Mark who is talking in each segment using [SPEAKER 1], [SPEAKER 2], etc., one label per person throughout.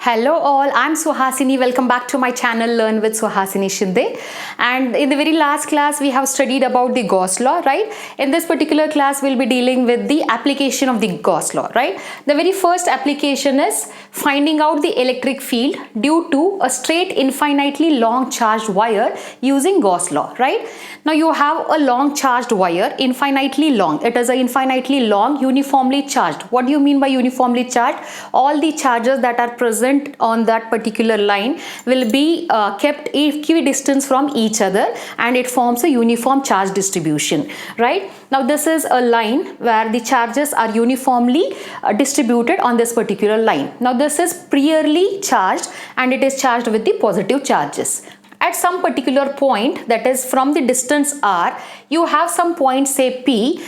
[SPEAKER 1] Hello all, I'm Suhasini. Welcome back to my channel Learn with Suhasini Shinde. And in the very last class we have studied about the Gauss law, right? In this particular class we'll be dealing with the application of the Gauss law, right? The very first application is finding out the electric field due to a straight infinitely long charged wire using Gauss law, right? Now you have a long charged wire, infinitely long. It is a infinitely long, uniformly charged. What do you mean by uniformly charged? All the charges that are present on that particular line will be kept equidistant from each other, and it forms a uniform charge distribution, right? Now this is a line where the charges are uniformly distributed on this particular line. Now this is priorly charged and it is charged with the positive charges. At some particular point, that is from the distance r, you have some point, say P.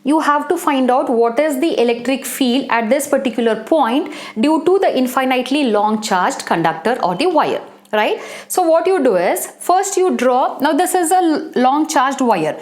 [SPEAKER 1] You have to find out what is the electric field at this particular point due to the infinitely long charged conductor or the wire, right? So what you do is, first you draw. Now this is a long charged wire.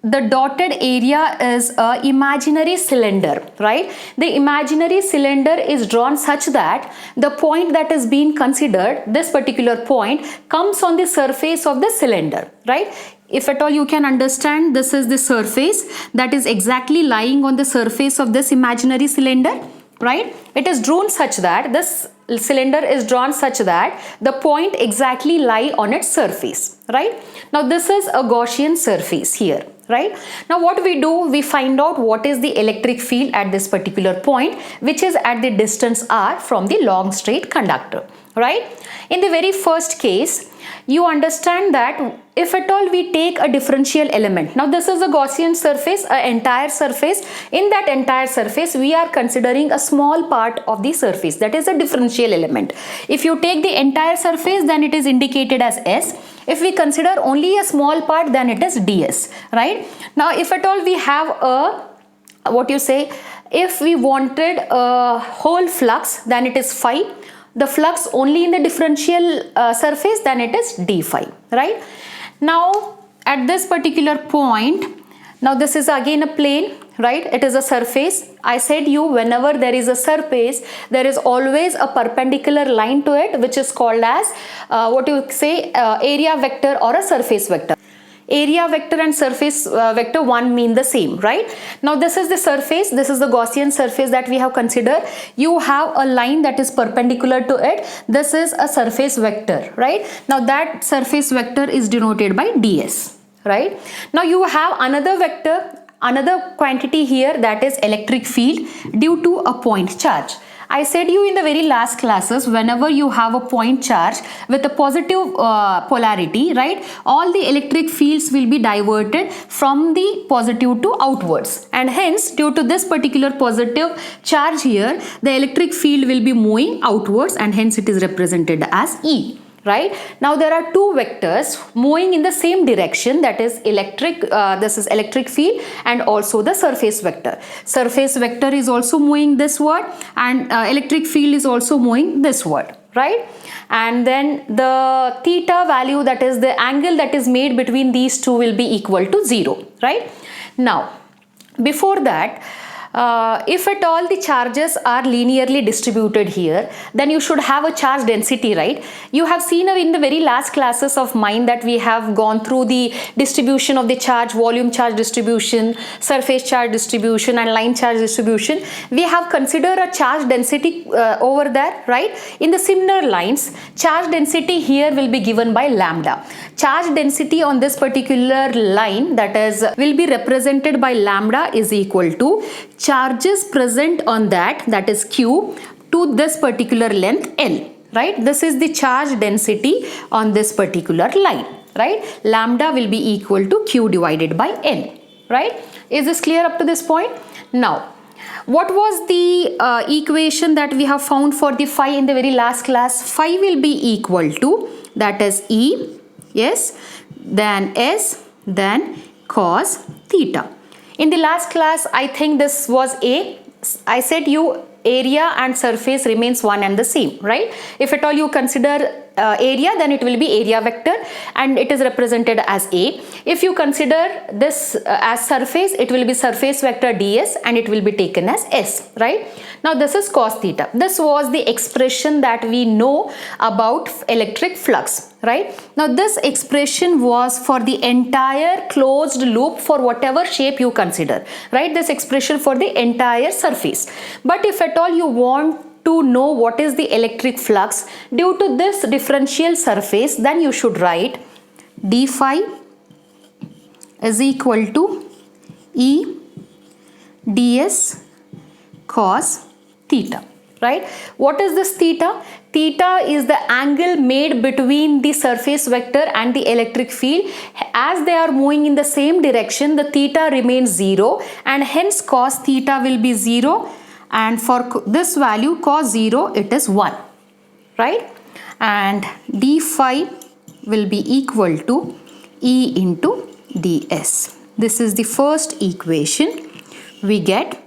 [SPEAKER 1] The dotted area is a imaginary cylinder, right? The imaginary cylinder is drawn such that the point that is being considered, this particular point, comes on the surface of the cylinder, right? If at all you can understand, this is the surface that is exactly lying on the surface of this imaginary cylinder, right? It is drawn such that this cylinder is drawn such that the point exactly lie on its surface, right? Now this is a Gaussian surface here, right? Now what we do, we find out what is the electric field at this particular point, which is at the distance r from the long straight conductor, right? In the very first case, you understand that if at all we take a differential element, now this is a Gaussian surface, an entire surface. In that entire surface, we are considering a small part of the surface, that is a differential element. If you take the entire surface, then it is indicated as S. If we consider only a small part, then it is ds, right? Now if at all we have a, if we wanted a whole flux, then it is phi. The flux only in the differential surface, then it is d phi, right? Now at this particular point, now this is again a plane, right? It is a surface. I said you, whenever there is a surface, there is always a perpendicular line to it, which is called as area vector or a surface vector. Area vector and surface vector one mean the same, right? Now this is the surface, this is the Gaussian surface that we have considered. You have a line that is perpendicular to it. This is a surface vector, right? Now that surface vector is denoted by ds, right? Now you have another vector, another quantity here, that is electric field due to a point charge. I said you in the very last classes, whenever you have a point charge with a positive polarity, right, all the electric fields will be diverted from the positive to outwards, and hence due to this particular positive charge here, the electric field will be moving outwards, and hence it is represented as E. Right? Now there are two vectors moving in the same direction, that is this is electric field and also the surface vector. Surface vector is also moving this word, and electric field is also moving this word, right? And then the theta value, that is the angle that is made between these two, will be equal to 0, right? Now before that, if at all the charges are linearly distributed here, then you should have a charge density, right? You have seen in the very last classes of mine that we have gone through the distribution of the charge, volume charge distribution, surface charge distribution and line charge distribution. We have considered a charge density over there, right? In the similar lines, charge density here will be given by lambda. Charge density on this particular line, that is, will be represented by lambda is equal to charges present on that is Q, to this particular length L, right? This is the charge density on this particular line, right? Lambda will be equal to Q divided by L, right? Is this clear up to this point? Now, what was the equation that we have found for the phi in the very last class? Phi will be equal to, that is E, yes, then S, then cos theta. In the last class, I think this was A. I said you area and surface remains one and the same, right? If at all you consider area, then it will be area vector and it is represented as A. If you consider this as surface, it will be surface vector ds and it will be taken as S, right? Now this is cos theta. This was the expression that we know about electric flux, right? Now this expression was for the entire closed loop for whatever shape you consider, right? This expression for the entire surface. But if at all you want to know what is the electric flux due to this differential surface, then you should write d phi is equal to E ds cos theta, right? What is this theta? Theta is the angle made between the surface vector and the electric field. As they are moving in the same direction, the theta remains 0 and hence cos theta will be 0, and for this value cos 0 it is 1, right? And d phi will be equal to E into ds. This is the first equation we get,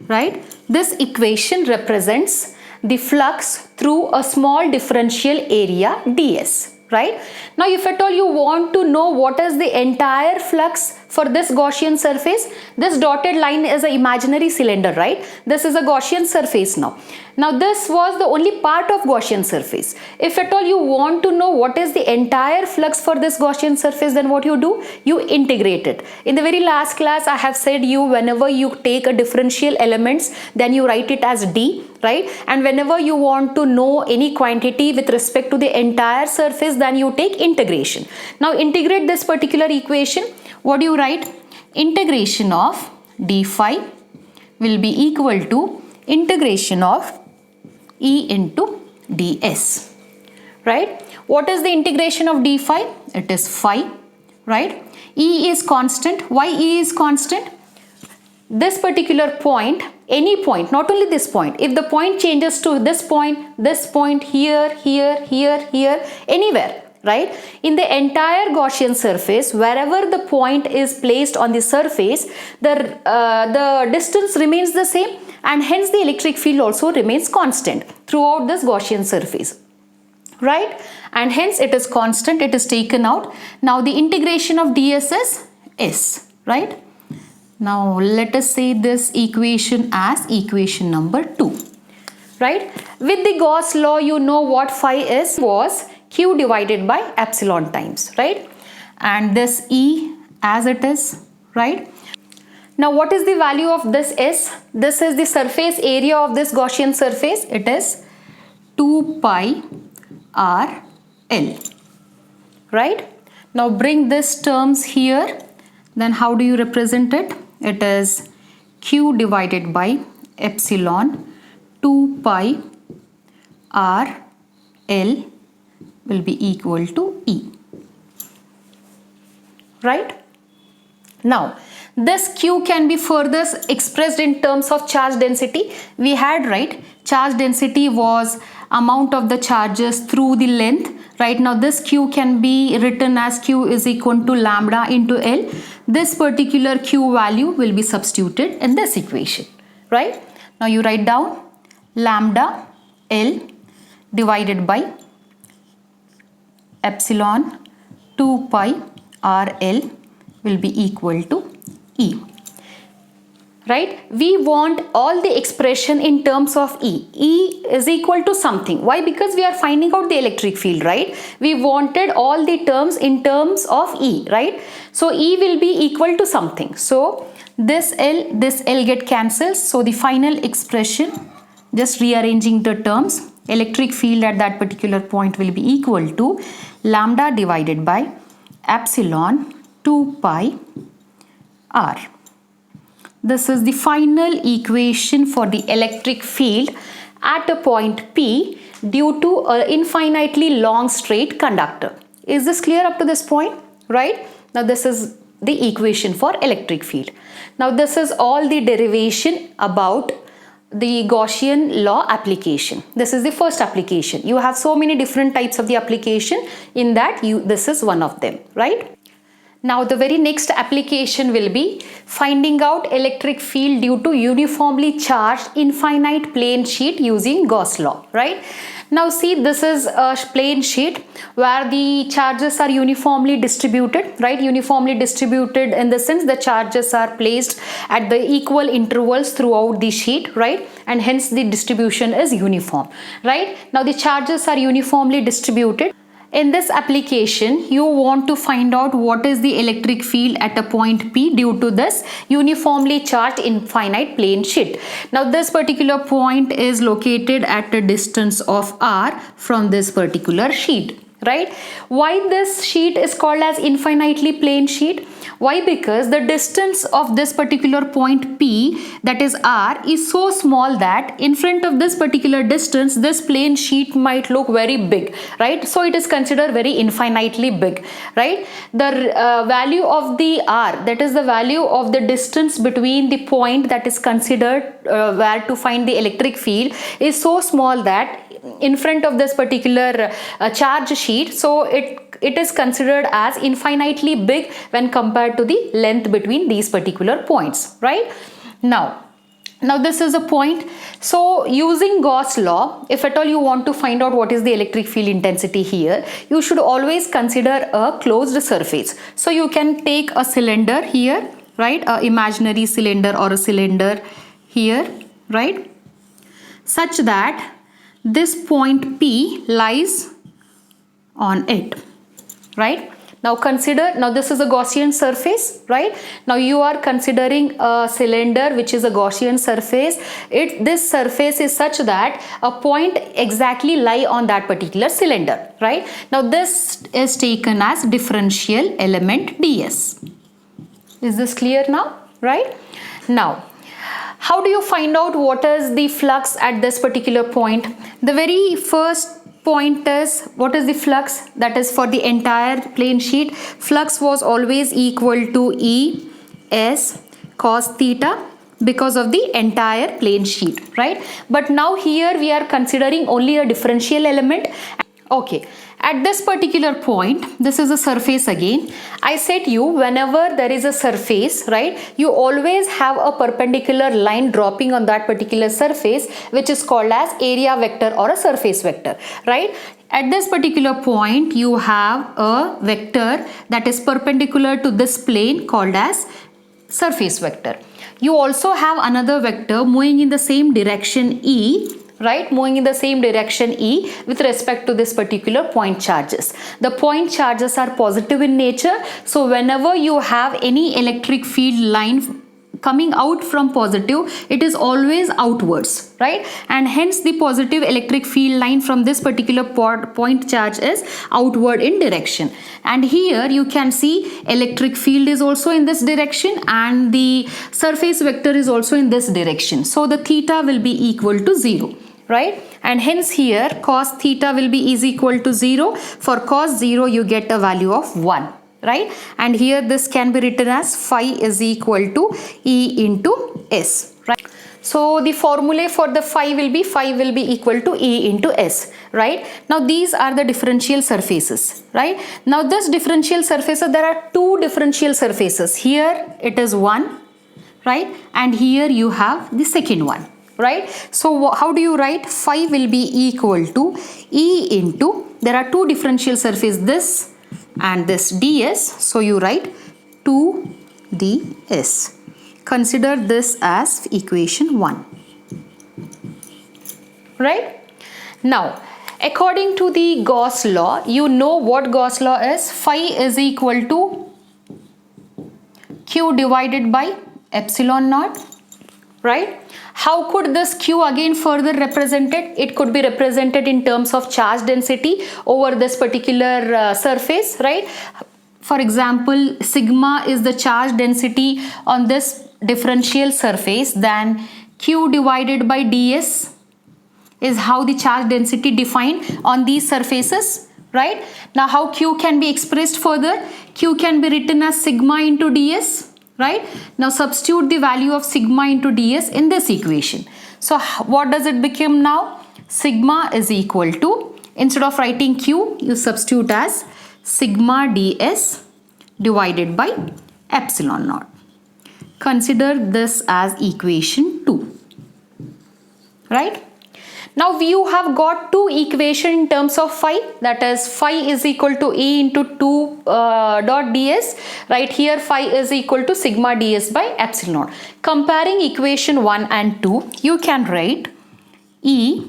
[SPEAKER 1] right? This equation represents the flux through a small differential area ds, right? Now if at all you want to know what is the entire flux for this Gaussian surface, this dotted line is an imaginary cylinder, right? This is a Gaussian surface now. Now this was the only part of Gaussian surface. If at all you want to know what is the entire flux for this Gaussian surface, then what you do? You integrate it. In the very last class I have said you, whenever you take a differential elements, then you write it as d, right? And whenever you want to know any quantity with respect to the entire surface, then you take integration. Now integrate this particular equation. What do you write? Integration of d phi will be equal to integration of E into ds, right? What is the integration of d phi? It is phi, right? E is constant. Why E is constant? This particular point, any point, not only this point, if the point changes to this point, here, anywhere, right? In the entire Gaussian surface, wherever the point is placed on the surface, the distance remains the same and hence the electric field also remains constant throughout this Gaussian surface, right? And hence it is constant, it is taken out. Now the integration of ds is S, right? Now let us say this equation as equation number 2, right? With the Gauss law, you know what phi is, was Q divided by epsilon times, right? And this E as it is, right? Now what is the value of this S? This is the surface area of this Gaussian surface. It is 2 pi r L, right? Now bring this terms here. Then how do you represent it? It is Q divided by epsilon 2 pi r L will be equal to E, right? Now this Q can be further expressed in terms of charge density. We had, right, charge density was amount of the charges through the length, right? Now this Q can be written as Q is equal to lambda into L. This particular Q value will be substituted in this equation, right? Now you write down lambda L divided by epsilon 2 pi r L will be equal to E, right? We want all the expression in terms of E. E is equal to something. Why? Because we are finding out the electric field, right? We wanted all the terms in terms of E, right? So E will be equal to something. So this L get cancelled. So the final expression, just rearranging the terms, electric field at that particular point will be equal to lambda divided by epsilon 2 pi r. This is the final equation for the electric field at a point P due to an infinitely long straight conductor. Is this clear up to this point? Right? Now this is the equation for electric field. Now this is all the derivation about the Gaussian law application. This is the first application. You have so many different types of the application. In that, this is one of them, right? Now the very next application will be finding out electric field due to uniformly charged infinite plane sheet using Gauss law, right? Now see, this is a plane sheet where the charges are uniformly distributed, right? Uniformly distributed in the sense the charges are placed at the equal intervals throughout the sheet, right? And hence the distribution is uniform, right? Now the charges are uniformly distributed. In this application, you want to find out what is the electric field at a point P due to this uniformly charged infinite plane sheet. Now this particular point is located at a distance of r from this particular sheet, right? Why this sheet is called as infinitely plane sheet? Why? Because the distance of this particular point P, that is r, is so small that in front of this particular distance this plane sheet might look very big, right? So it is considered very infinitely big, right? The value of the r, that is the value of the distance between the point that is considered where to find the electric field, is so small that in front of this particular charge sheet, so it is considered as infinitely big when compared to the length between these particular points, right? Now this is a point. So using Gauss law, if at all you want to find out what is the electric field intensity here, you should always consider a closed surface. So you can take a cylinder here, right? A imaginary cylinder or a cylinder here, right? Such that this point P lies on it, right? Now consider, now this is a Gaussian surface, right? Now you are considering a cylinder which is a Gaussian surface. This surface is such that a point exactly lie on that particular cylinder, right? Now this is taken as differential element ds. Is this clear now, right? Now, how do you find out what is the flux at this particular point? The very first point is, what is the flux? That is for the entire plane sheet. Flux was always equal to E S cos theta because of the entire plane sheet, right? But now here we are considering only a differential element. Okay, at this particular point, this is a surface again. I said you, whenever there is a surface, right, you always have a perpendicular line dropping on that particular surface, which is called as area vector or a surface vector, right? At this particular point, you have a vector that is perpendicular to this plane called as surface vector. You also have another vector moving in the same direction E, right, moving in the same direction E with respect to this particular point charges. The point charges are positive in nature, so whenever you have any electric field line coming out from positive, it is always outwards, right? And hence the positive electric field line from this particular point charge is outward in direction. And here you can see electric field is also in this direction and the surface vector is also in this direction. So the theta will be equal to 0. Right? And hence here cos theta will be is equal to 0. For cos 0 you get a value of 1, right? And here this can be written as phi is equal to E into S, right? So the formula for the phi will be equal to E into S, right? Now these are the differential surfaces, right? Now this differential surfaces, there are two differential surfaces. Here it is one, right? And here you have the second one. Right? So how do you write? Phi will be equal to E into, there are two differential surface, this and this ds. So you write 2 ds. Consider this as equation 1. Right? Now, according to the Gauss law, you know what Gauss law is. Phi is equal to Q divided by epsilon naught. Right? How could this Q again further represented? It could be represented in terms of charge density over this particular surface, right? For example, sigma is the charge density on this differential surface, then Q divided by ds is how the charge density defined on these surfaces, right? Now how Q can be expressed further? Q can be written as sigma into ds. Right? Now substitute the value of sigma into ds in this equation. So what does it become now? Sigma is equal to, instead of writing Q, you substitute as sigma ds divided by epsilon naught. Consider this as equation 2, right? Now you have got two equations in terms of phi, that is phi is equal to E into 2 dot ds. Right here phi is equal to sigma ds by epsilon. Comparing equation 1 and 2, you can write E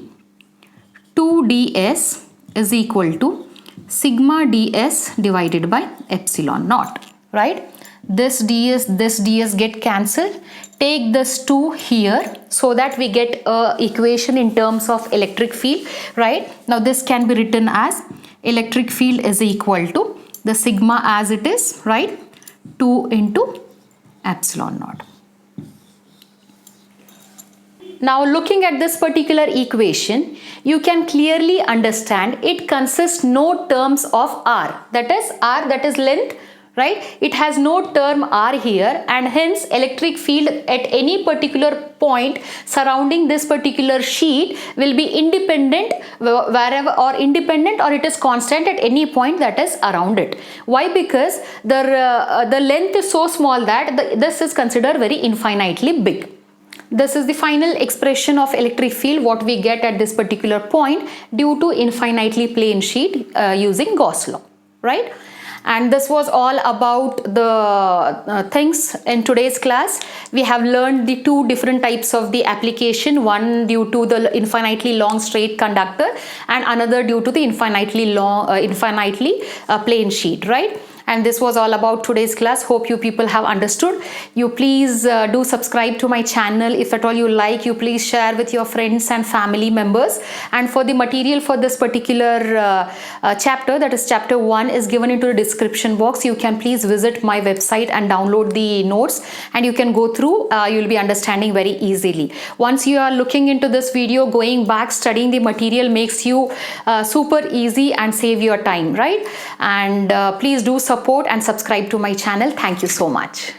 [SPEAKER 1] 2 ds is equal to sigma ds divided by epsilon naught, right? This ds get cancelled. Take this 2 here so that we get a equation in terms of electric field, right? Now this can be written as electric field is equal to the sigma as it is, right? 2 into epsilon naught. Now looking at this particular equation, you can clearly understand it consists no terms of r, that is length, right? It has no term r here, and hence electric field at any particular point surrounding this particular sheet will be independent wherever, or independent, or it is constant at any point that is around it. Why? Because the length is so small that this is considered very infinitely big. This is the final expression of electric field what we get at this particular point due to infinitely plane sheet using Gauss law, right? And this was all about the things in today's class. We have learned the two different types of the application, one due to the infinitely long straight conductor and another due to the infinitely plane sheet, right? And this was all about today's class. Hope you people have understood. You please do subscribe to my channel. If at all you like, you please share with your friends and family members. And for the material for this particular chapter, that is chapter 1, is given into the description box. You can please visit my website and download the notes, and you can go through. You will be understanding very easily. Once you are looking into this video, going back, studying the material makes you super easy and save your time, right? And please do support and subscribe to my channel. Thank you so much.